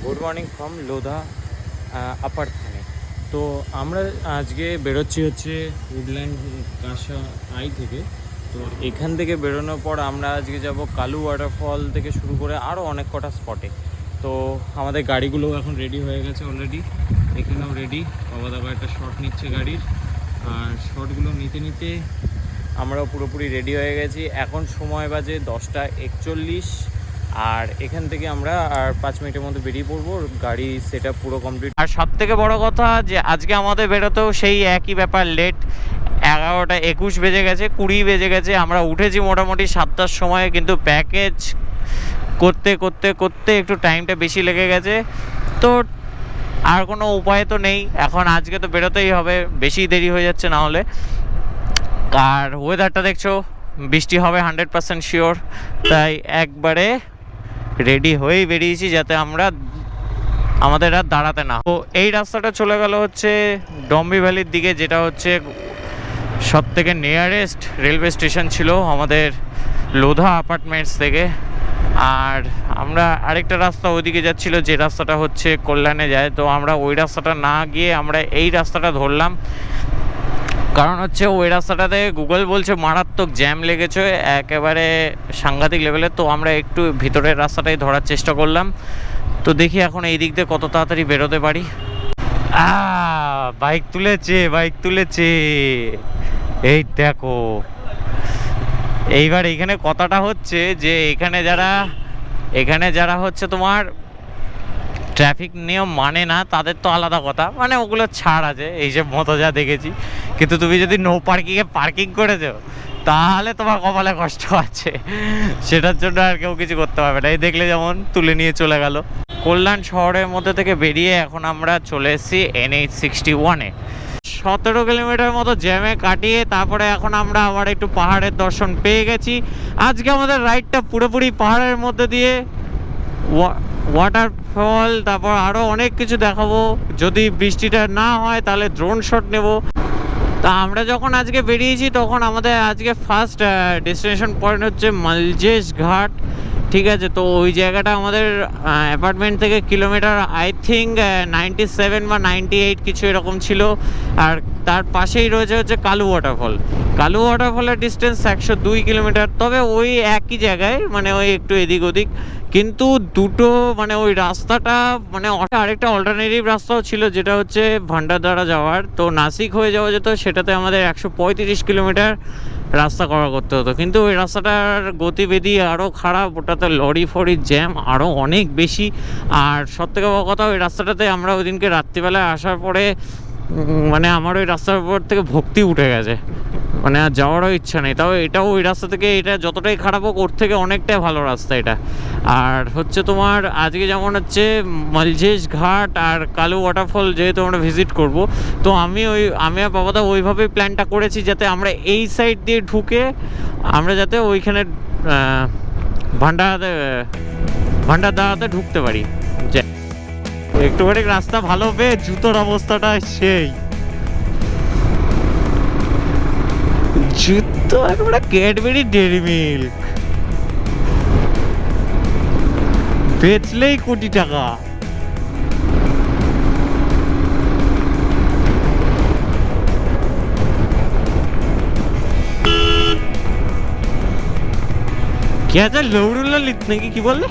Good morning from Lodha আপার থানে। তো আমরা আজকে বেরোচ্ছি হচ্ছে উডল্যান্ড কাঁসা আই থেকে। তো এখান থেকে বেরোনোর পর আমরা আজকে যাব কালু ওয়াটারফল থেকে শুরু করে আরও অনেক কটা স্পটে। তো আমাদের গাড়িগুলো এখন রেডি হয়ে গেছে অলরেডি, এখানেও রেডি। বাবা দাবা একটা শট নিচ্ছে গাড়ির, আর শটগুলো নিতে নিতে আমরাও পুরোপুরি রেডি হয়ে গেছি। এখন সময় বাজে 10:41, আর এখান থেকে আমরা আর 5 মিনিটের মধ্যে বেরিয়ে পড়বো। গাড়ি সেট আপ পুরো কমপ্লিট। আর সব থেকে বড় কথা যে আজকে আমাদের বেরোতেও সেই একই ব্যাপার, লেট। 11:21 বেজে গেছে, 20 বেজে গেছে। আমরা উঠেছি মোটামুটি 7টার সময়, কিন্তু প্যাকেজ করতে করতে করতে একটু টাইমটা বেশি লেগে গেছে। তো আর কোনো উপায় তো নেই, এখন আজকে তো বেরোতেই হবে, বেশি দেরি হয়ে যাচ্ছে না হলে। আর ওয়েদারটা দেখছো, বৃষ্টি হবে 100% শিওর, তাই একবারে রেডি হয়েই বেরিয়েছি যাতে আমাদের আর দাঁড়াতে না। তো এই রাস্তাটা চলে গেল হচ্ছে ডম্বি ভ্যালির দিকে, যেটা হচ্ছে সব থেকে নিয়ারেস্ট রেলওয়ে স্টেশন ছিল আমাদের লোধা অ্যাপার্টমেন্টস থেকে। আর আমরা আরেকটা রাস্তা ওইদিকে যাচ্ছিল, যে রাস্তাটা হচ্ছে কল্যাণে যায়। তো আমরা ওই রাস্তাটা না গিয়ে আমরা এই রাস্তাটা ধরলাম, কারণ হচ্ছে ওই রাস্তাটাতে গুগল বলছে মারাত্মক জ্যাম লেগেছে, একেবারে সাংঘাতিক লেভেলের। তো আমরা একটু ভিতরের রাস্তাটাই ধরার চেষ্টা করলাম। তো দেখি এখন এই দিক দিয়ে কত তাড়াতাড়ি বেরোতে পারি। বাইক তুলেছে, এই দেখো। এইবার এইখানে কথাটা হচ্ছে যে এখানে যারা হচ্ছে তোমার ট্রাফিক নিয়ম মানে না, তাদের তো আলাদা কথা, মানে ওগুলো ছাড় আছে, এইসব মতো যা দেখেছি। কিন্তু তুমি যদি নো পার্কিংয়ে পার্কিং করেছো, তাহলে তোমার কপালে কষ্ট আছে, সেটার জন্য আর কেউ কিছু করতে পারবে না। এই দেখলে যেমন তুলে নিয়ে চলে গেল। কল্যাণ শহরের মধ্যে থেকে বেরিয়ে এখন আমরা চলে এসেছি NH61-এ। 17 কিলোমিটার মতো জ্যামে কাটিয়ে তারপরে এখন আমরা আবার একটু পাহাড়ের দর্শন পেয়ে গেছি। আজকে আমাদের রাইডটা পুরোপুরি পাহাড়ের মধ্যে দিয়ে, ওয়াটারফল, তারপর আরও অনেক কিছু দেখাবো। যদি বৃষ্টিটা না হয় তাহলে ড্রোন শট নেব। তা আমরা যখন আজকে বেরিয়েছি তখন আমাদের আজকে ফার্স্ট ডেস্টিনেশন পয়েন্ট হচ্ছে মালজেশ ঘাট, ঠিক আছে। তো ওই জায়গাটা আমাদের অ্যাপার্টমেন্ট থেকে কিলোমিটার আই থিঙ্ক 97 বা 98 কিছু এরকম ছিল। আর তার পাশেই রয়েছে হচ্ছে কালু ওয়াটারফলের ডিস্টেন্স 102 কিলোমিটার। তবে ওই একই জায়গায়, মানে ওই একটু এদিক ওদিক, কিন্তু দুটো মানে ওই রাস্তাটা, মানে আরেকটা অল্টারনেটিভ রাস্তাও ছিল, যেটা হচ্ছে ভান্ডারদারা যাওয়ার। তো নাসিক হয়ে যাওয়া যেত, সেটাতে আমাদের 135 কিলোমিটার রাস্তা করতে হতো। কিন্তু ওই রাস্তাটার গতিবিধি আরও খারাপ, ওটাতে লরি ফরি জ্যাম আরও অনেক বেশি। আর সবথেকে বড় কথা, ওই রাস্তাটাতে আমরা ওই দিনকে রাত্রিবেলায় আসার পরে মানে আমার ওই রাস্তার উপর থেকে ভক্তি উঠে গেছে, মানে আর যাওয়ারও ইচ্ছা নেই। তাও এটাও ওই রাস্তা থেকে, এটা যতটাই খারাপ হোক ওর থেকে অনেকটাই ভালো রাস্তা এটা। আর হচ্ছে তোমার আজকে যেমন হচ্ছে মালজেশ ঘাট আর কালু ওয়াটারফল যেহেতু আমরা ভিজিট করব, তো আমি আর বাবাদা ওইভাবেই প্ল্যানটা করেছি, যাতে আমরা এই সাইড দিয়ে ঢুকে আমরা যাতে ওইখানে ভান্ডারদারাতে ঢুকতে পারি। একটুখানি রাস্তা ভালো পেয়ে জুতোর অবস্থাটা সেই, জুতো একেবারে ক্যাডবেরি ডেয়ারি মিল্ক, বেচলেই কোটি টাকা। কে আছে লৌরুল্লাহ লিত নাকি, কি বললে?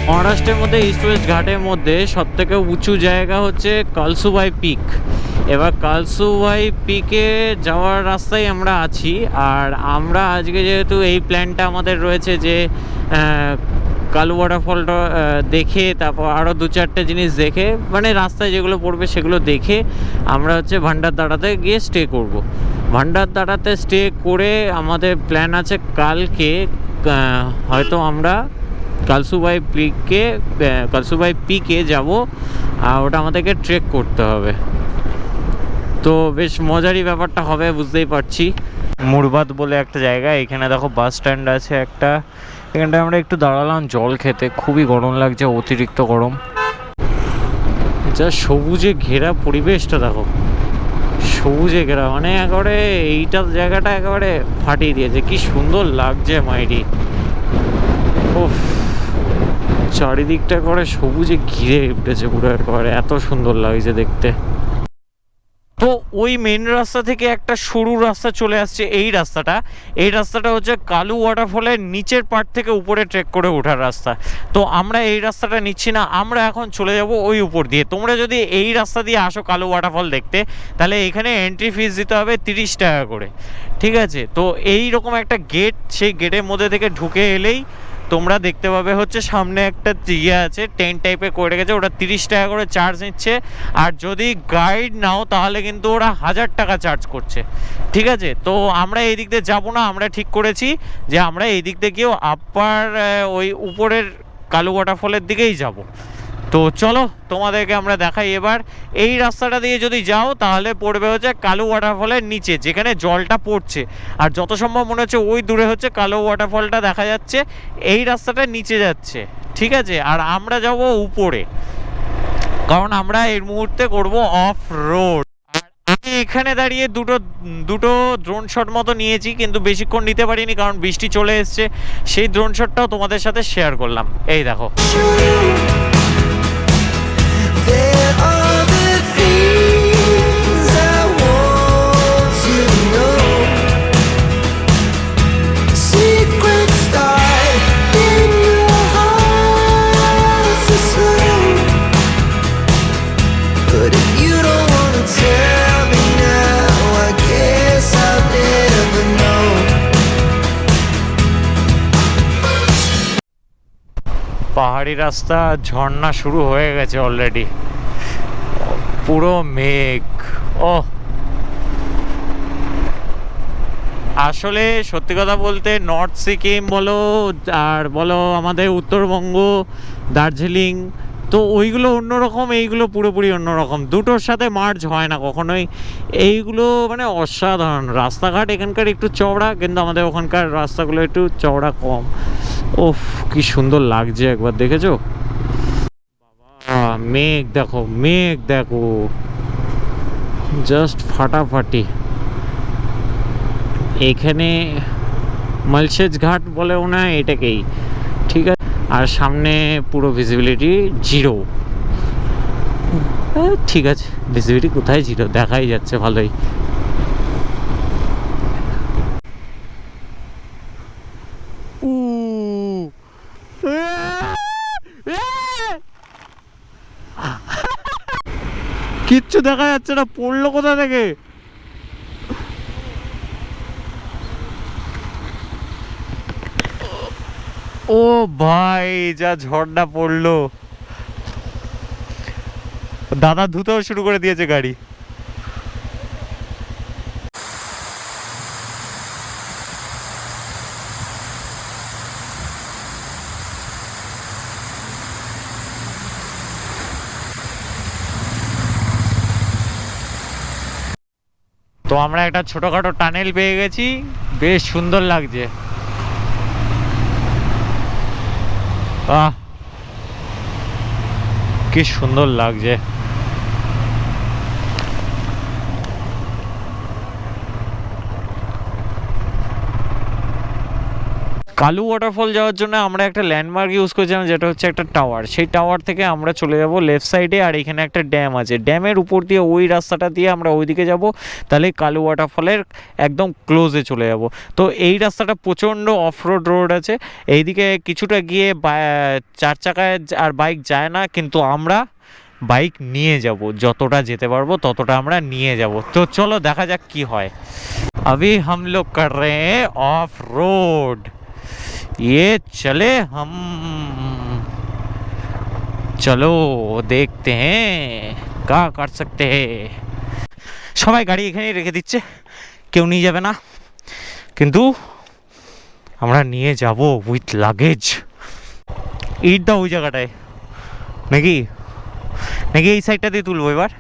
মহারাষ্ট্রের মধ্যে ইস্ট ওয়েস্ট ঘাটের মধ্যে সবথেকে উঁচু জায়গা হচ্ছে কালসুবাই পিক। এবার কালসুবাই পিকে যাওয়ার রাস্তায় আমরা আছি। আর আমরা আজকে যেহেতু এই প্ল্যানটা আমাদের রয়েছে যে কালু ওয়াটারফলটা দেখে তারপর আরও 2-4টে জিনিস দেখে, মানে রাস্তায় যেগুলো পড়বে সেগুলো দেখে আমরা হচ্ছে ভান্ডারদাঁড়াতে গিয়ে স্টে করব। ভান্ডারদাঁড়াতে স্টে করে আমাদের প্ল্যান আছে কালকে হয়তো আমরা কালসুবাই পিকে যাব। আর ওটা আমাদেরকে ট্রেক করতে হবে। তো বেশ মজারই ব্যাপারটা হবে, বুঝতেই পারছি। মুরবাদ বলে একটা জায়গা, এখানে দেখো বাস স্ট্যান্ড আছে একটা। এখানটায় আমরা একটু দাঁড়ালাম জল খেতে, খুবই গরম লাগছে, অতিরিক্ত গরম। যা সবুজে ঘেরা পরিবেশটা দেখো, সবুজে ঘেরা, মানে একেবারে এইটা জায়গাটা একেবারে ফাটিয়ে দিয়েছে, কি সুন্দর লাগছে মাইরি। ওফ, চারিদিকটা করে সবুজে ঘিরে উঠেছে পুরো, একেবারে এত সুন্দর লাগছে দেখতে। তো ওই মেন রাস্তা থেকে একটা সরু রাস্তা চলে আসছে, এই রাস্তাটা হচ্ছে কালু ওয়াটারফলের নিচের পার্ট থেকে উপরে ট্রেক করে ওঠার রাস্তা। তো আমরা এই রাস্তাটা নিচ্ছি না, আমরা এখন চলে যাব ওই উপর দিয়ে। তোমরা যদি এই রাস্তা দিয়ে আসো কালু ওয়াটারফল দেখতে, তাহলে এখানে এন্ট্রি ফিস দিতে হবে 30 টাকা করে, ঠিক আছে? তো এই রকম একটা গেট, সেই গেটের মধ্যে থেকে ঢুকে এলেই তোমরা দেখতে পাবে হচ্ছে সামনে একটা ইয়ে আছে, টেন্ট টাইপের করে রেখেছে, ওটা 30 টাকা করে চার্জ নিচ্ছে। আর যদি গাইড নাও তাহলে কিন্তু ওরা 1000 টাকা চার্জ করছে, ঠিক আছে? তো আমরা এই দিক দিয়ে যাবো না, আমরা ঠিক করেছি যে আমরা এই দিক দিয়ে গিয়েও আপার ওই উপরের কালু ওয়াটারফলের দিকেই যাব। তো চলো তোমাদেরকে আমরা দেখাই। এবার এই রাস্তাটা দিয়ে যদি যাও তাহলে পড়বে হচ্ছে কালু ওয়াটারফলের নিচে, যেখানে জলটা পড়ছে। আর যত সম্ভব মনে হচ্ছে ওই দূরে হচ্ছে কালু ওয়াটারফলটা দেখা যাচ্ছে, এই রাস্তাটা নিচে যাচ্ছে, ঠিক আছে? আর আমরা যাব উপরে, কারণ আমরা এর মুহূর্তে করব অফ রোড। আমি এখানে দাঁড়িয়ে দুটো ড্রোন শট মতো নিয়েছি, কিন্তু বেশিক্ষণ নিতে পারিনি কারণ বৃষ্টি চলে এসছে। সেই ড্রোন শটটাও তোমাদের সাথে শেয়ার করলাম। এই দেখো, There are the things I want to know. Secrets start in your heart so slow. But if you don't wanna tell me now, I guess I'll never know. পাহাড়ি রাস্তা, ঝর্ণা শুরু হয়ে গেছে অলরেডি, পুরো মেঘ। ও আসলে সত্যি কথা বলতে নর্থ সিকিম বলো আর বলো আমাদের উত্তরবঙ্গ, দার্জিলিং, তো ওইগুলো অন্যরকম, এইগুলো পুরোপুরি অন্যরকম, দুটোর সাথে মার্জ হয় না কখনোই। এইগুলো মানে অসাধারণ রাস্তাঘাট এখানকার, একটু চওড়া, কিন্তু আমাদের ওখানকার রাস্তাগুলো একটু চওড়া কম। ওফ, কি সুন্দর লাগছে, একবার দেখেছো? মেঘ দেখো, মেঘ দেখো, জাস্ট ফাটাফাটি। এখানে মালসেজ ঘাট বলে মনে হয় এটাকেই, ঠিক আছে? আর সামনে পুরো ভিজিবিলিটি জিরো। ঠিক আছে, ভিজিবিলিটি কোথায় জিরো, দেখাই যাচ্ছে ভালোই। কিচ্ছু দেখা যাচ্ছে না, পড়লো কোথা থেকে? ও ভাই, যা ঝড়টা পড়লো, দাদা ধুতেও শুরু করে দিয়েছে গাড়ি। তো আমরা একটা ছোটখাটো টানেল পেয়ে গেছি, বেশ সুন্দর লাগছে। আহ, কি সুন্দর লাগছে। কালু ওয়াটারফল যাওয়ার জন্য আমরা একটা ল্যান্ডমার্ক ইউজ করেছিলাম, যেটা হচ্ছে একটা টাওয়ার। সেই টাওয়ার থেকে আমরা চলে যাব লেফট সাইডে, আর এখানে একটা ড্যাম আছে, ড্যামের উপর দিয়ে ওই রাস্তাটা দিয়ে আমরা ওইদিকে যাব, তাহলে কালু ওয়াটারফলের একদম ক্লোজে চলে যাব। তো এই রাস্তাটা প্রচণ্ড অফরোড রোড আছে, এইদিকে কিছুটা গিয়ে চার চাকায় আর বাইক যায় না, কিন্তু আমরা বাইক নিয়ে যাব, যতটা যেতে পারবো ততটা আমরা নিয়ে যাব। তো চলো দেখা যাক কি হয়। अभी हम लोग कर रहे हैं ऑफ रोड, ये चले हम, चलो देखते हैं क्या कर सकते हैं। সবাই গাড়ি এখানেই রেখে দিচ্ছে, কেউ নিয়ে যাবে না, কিন্তু আমরা নিয়ে যাব উইথ লাগেজ। ইট দাও ওই জায়গাটায়, নাকি নাকি এই সাইডটা দিয়ে তুলবো এবার।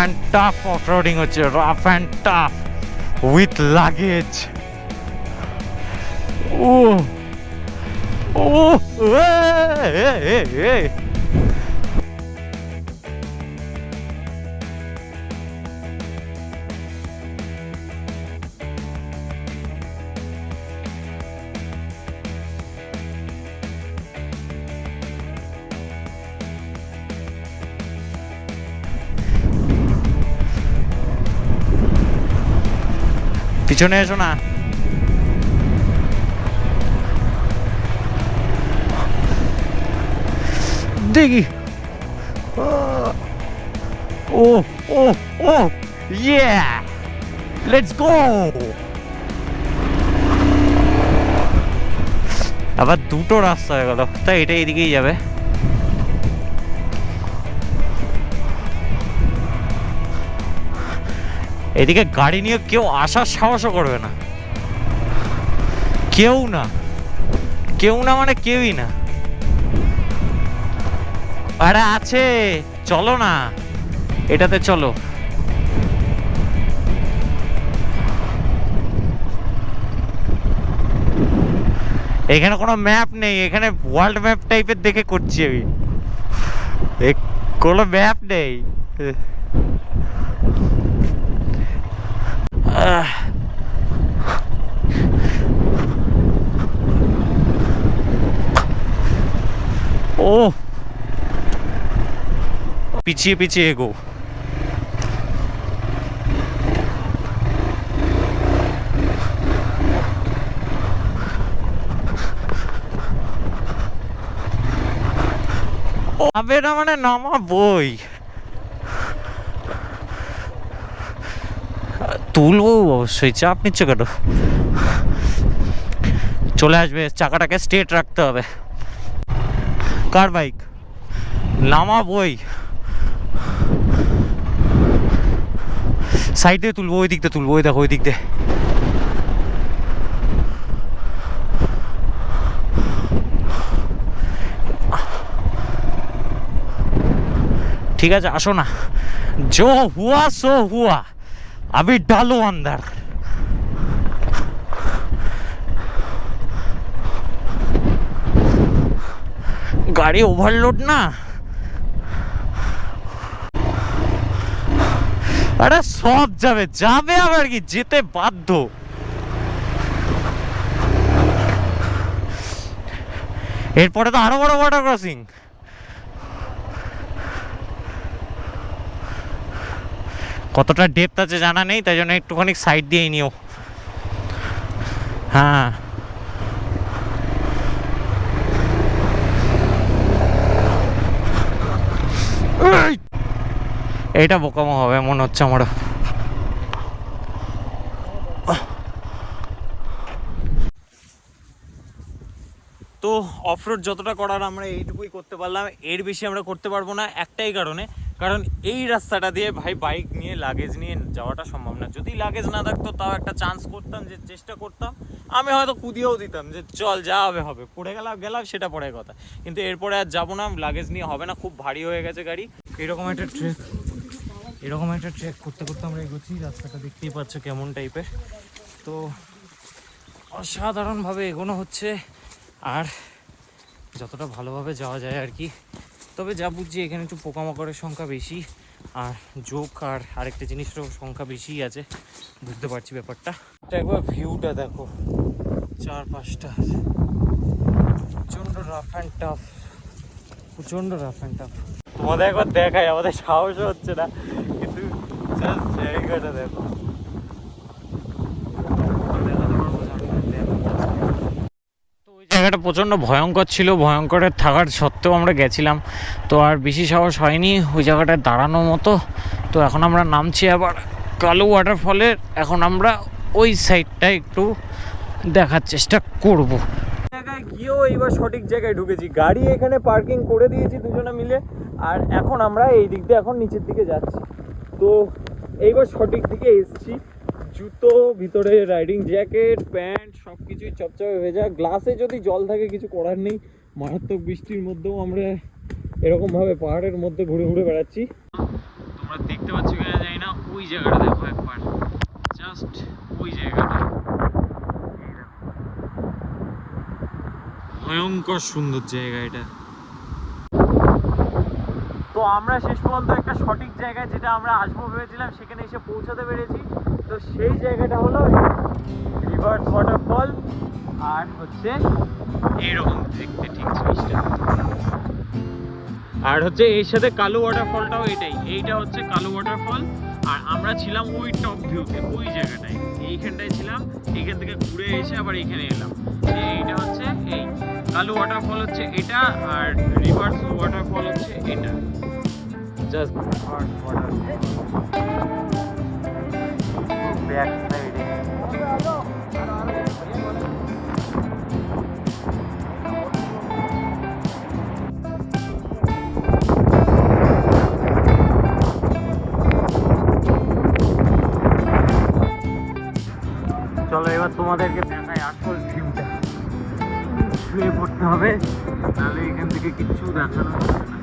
and tough off-roading হচ্ছে, rough and tough with luggage. Oh, oh, hey, hey, hey. পিছনে এসো না, দেখি। ও ও ও ইয়ে, লেটস গো। আবার দুটো রাস্তা হয়ে গেল, তাই এটা এদিকেই যাবে। এদিকে গাড়ি নিয়ে কেউ আসার সাহসও করবে না, কেউ না, কেউ না মানে কেউই না। আরে আছে, চলো না, এটাতে চলো। এখানে কোনো ম্যাপ নেই, এখানে ওয়ার্ল্ড ম্যাপ টাইপের দেখে করছি আমি, কোনো ম্যাপ নেই। ও পিছিয়ে পিছিয়ে এগো। আবে না মানে নামাবই, তুলবো অবশ্যই, চাপ নিচ্ছ কেন? চলে আসবে, চাকাটাকে স্ট্রেট রাখতে হবে। কার বাইক? নামাবই, সাইড দিয়ে তুলবো, ওই দিক দিয়ে তুলবো, ওই দেখো ওই দিক দিয়ে। ঠিক আছে আসো না, जो हुआ सो हुआ, अभी डालो अंदर। গাড়ি ওভারলোড না, আরে সব যাবে যাবে, আবার কি যেতে বাধ্য। এরপরে তো আরো বড় ওয়াটার ক্রসিং। কতটা ডেপথ আছে জানা নেই, তাই জন্য একটুখানি সাইড দিয়েই নিও। হ্যাঁ এটা বোকামো হবে মনে হচ্ছে আমার। তো অফরোড যতটা করার আমরা এইটুকুই করতে পারলাম, এর বেশি আমরা করতে পারবো না একটাই কারণে, কারণ এই রাস্তাটা দিয়ে ভাই বাইক নিয়ে লাগেজ নিয়ে যাওয়াটা সম্ভব না। যদি লাগেজ না থাকতো তাও একটা চান্স করতাম, যে চেষ্টা করতাম, আমি হয়তো কুদিয়েও দিতাম যে চল যা হবে হবে, পড়ে গেলাম সেটা পরের কথা, কিন্তু এরপরে আর যাবো না, লাগেজ নিয়ে হবে না, খুব ভারী হয়ে গেছে গাড়ি। এরকম একটা ট্রেক করতে করতে আমরা এগোচ্ছি, রাস্তাটা দেখতেই পাচ্ছ কেমন টাইপের। তো অসাধারণভাবে এগোনো হচ্ছে, আর যতটা ভালোভাবে যাওয়া যায় আর কি। তবে যা বুঝছি এখানে একটু পোকামাকড়ের সংখ্যা বেশি, আর জোক আর আরেকটা জিনিসেরও সংখ্যা বেশিই আছে, বুঝতে পারছি ব্যাপারটা। একবার ভিউটা দেখো চারপাশটা, প্রচণ্ড রাফ অ্যান্ড টাফ। তোমাদের একবার দেখাই, আমাদের সাহস হচ্ছে না, কিন্তু জাস্ট জায়গাটা দেখো। জায়গাটা প্রচণ্ড ভয়ঙ্কর ছিল, ভয়ঙ্করের থাকার সত্ত্বেও আমরা গেছিলাম, তো আর বেশি সাহস হয়নি ওই জায়গাটায় দাঁড়ানোর মতো। তো এখন আমরা নামছি আবার কালো ওয়াটারফলের, এখন আমরা ওই সাইডটা একটু দেখার চেষ্টা করব। জায়গায় গিয়েও এইবার সঠিক জায়গায় ঢুকেছি, গাড়ি এখানে পার্কিং করে দিয়েছি দুজনে মিলে, আর এখন আমরা এই দিক দিয়ে এখন নিচের দিকে যাচ্ছি। তো এইবার সঠিক দিকে এসছি, জুতো, ভিতরে রাইডিং জ্যাকেট, প্যান্ট সব কিছুই চপচপে ভেজা, গ্লাসে যদি জল থাকে কিছু করার নেই। মারাত্মক বৃষ্টির মধ্যেও আমরা এরকমভাবে পাহাড়ের মধ্যে ঘুরে ঘুরে বেড়াচ্ছি। তোমরা দেখতে পাচ্ছ কিনা জানি না, ওই জায়গাটা দেখো একবার, জাস্ট ওই জায়গাটা ভয়ঙ্কর সুন্দর জায়গা এটা। তো আমরা শেষ পর্যন্ত একটা সঠিক জায়গায়, যেটা আমরা আসবো ভেবেছিলাম, সেখানে এসে পৌঁছাতে পেরেছি। তো সেই জায়গাটা হলো রিভার্স ওয়াটারফল, আর হচ্ছে এইরকম দেখতে ঠিক জিনিসটা, আর হচ্ছে এর সাথে কালো ওয়াটারফলটাও এইটা হচ্ছে কালো ওয়াটারফল। আর আমরা ছিলাম ওই টপ ভিউতে, ওই জায়গাটায়, এইখানটায় ছিলাম, এইখান থেকে ঘুরে এসে আবার এইখানে এলাম। এইটা হচ্ছে এই কালো ওয়াটারফল হচ্ছে এটা, আর রিভার্স ওয়াটারফল হচ্ছে এটা। জাস্ট ব্যাক সাইডে চলো এবার তোমাদেরকে দেখাই আসল ভিউটা। শুয়ে পড়তে হবে, তাহলে এখান থেকে কিচ্ছু দেখানো হবে না।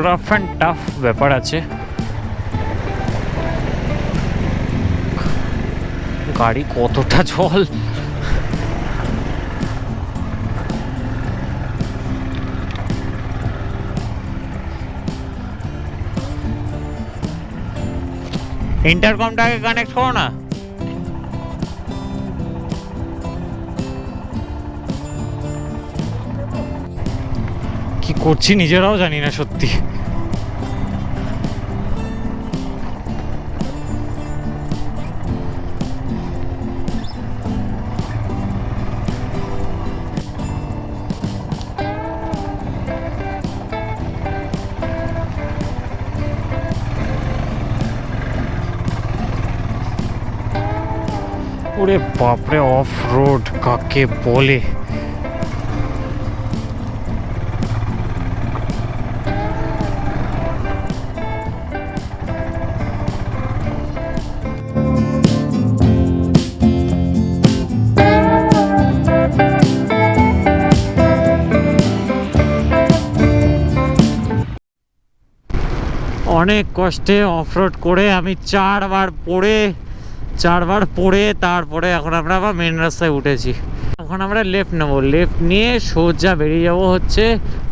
রাফ অ্যান্ড টাফ ব্যাপার আছে। গাড়ি কতটা জল, ইন্টারকমটাকে কানেক্ট করো না। কি করছি নিজেরাও জানি না সত্যি। ওরে বাপরে, অফ রোড কাকে বলে। অনেক কষ্টে অফরোড করে আমি 4বার পড়ে তারপরে এখন আমরা আবার মেন রাস্তায় উঠেছি। এখন আমরা লেফট নেবো, লেফট নিয়ে সোজা বেরিয়ে যাব হচ্ছে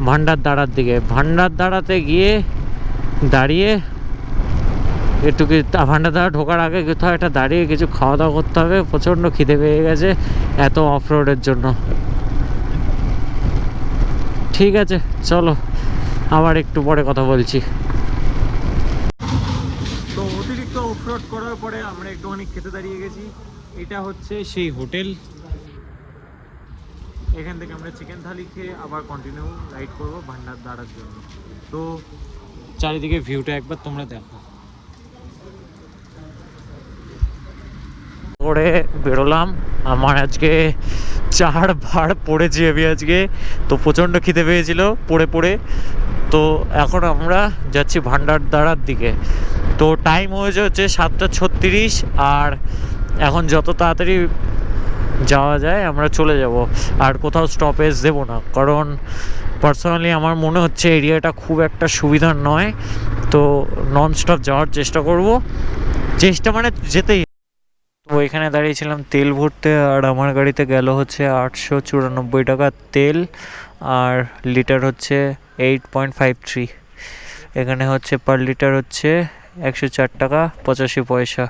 ভান্ডারদাঁড়ার দিকে। ভান্ডারদাঁড়াতে গিয়ে দাঁড়িয়ে একটু ভান্ডারদাঁড়া ঢোকার আগে কোথাও একটা দাঁড়িয়ে কিছু খাওয়া দাওয়া করতে হবে, প্রচণ্ড খিদে পেয়ে গেছে এত অফরোডের জন্য। ঠিক আছে চলো আবার একটু পরে কথা বলছি। তো অতিরিক্ত অফরোড করার পরে আমরা একটুখানি খেতে দাঁড়িয়ে গেছি। এটা হচ্ছে সেই হোটেল, এখান থেকে আমরা চিকেন থালি খেয়ে আবার কন্টিনিউ রাইড করবো ভান্ডারদাঁড়ার জন্য। তো চারিদিকে ভিউটা একবার তোমরা দেখো। করে বেরোলাম, আমার আজকে 4বার পড়েছি আমি আজকে, তো প্রচণ্ড খিদে পেয়েছিল পড়ে। তো এখন আমরা যাচ্ছি ভান্ডারদাঁড়ার দিকে। তো টাইম হয়েছে হচ্ছে 7:36, আর এখন যত তাড়াতাড়ি যাওয়া যায় আমরা চলে যাব, আর কোথাও স্টপেজ দেবো না, কারণ পার্সোনালি আমার মনে হচ্ছে এরিয়াটা খুব একটা সুবিধার নয়। তো নন স্টপ যাওয়ার চেষ্টা করব, চেষ্টা মানে যেতেই। তো এখানে দাঁড়িয়েছিলাম তেল ভরতে, আর আমার গাড়িতে গেল হচ্ছে 894 টাকা তেল, আর লিটার হচ্ছে 8.53। এখানে হচ্ছে পার লিটার হচ্ছে 104 টাকা 85 পয়সা।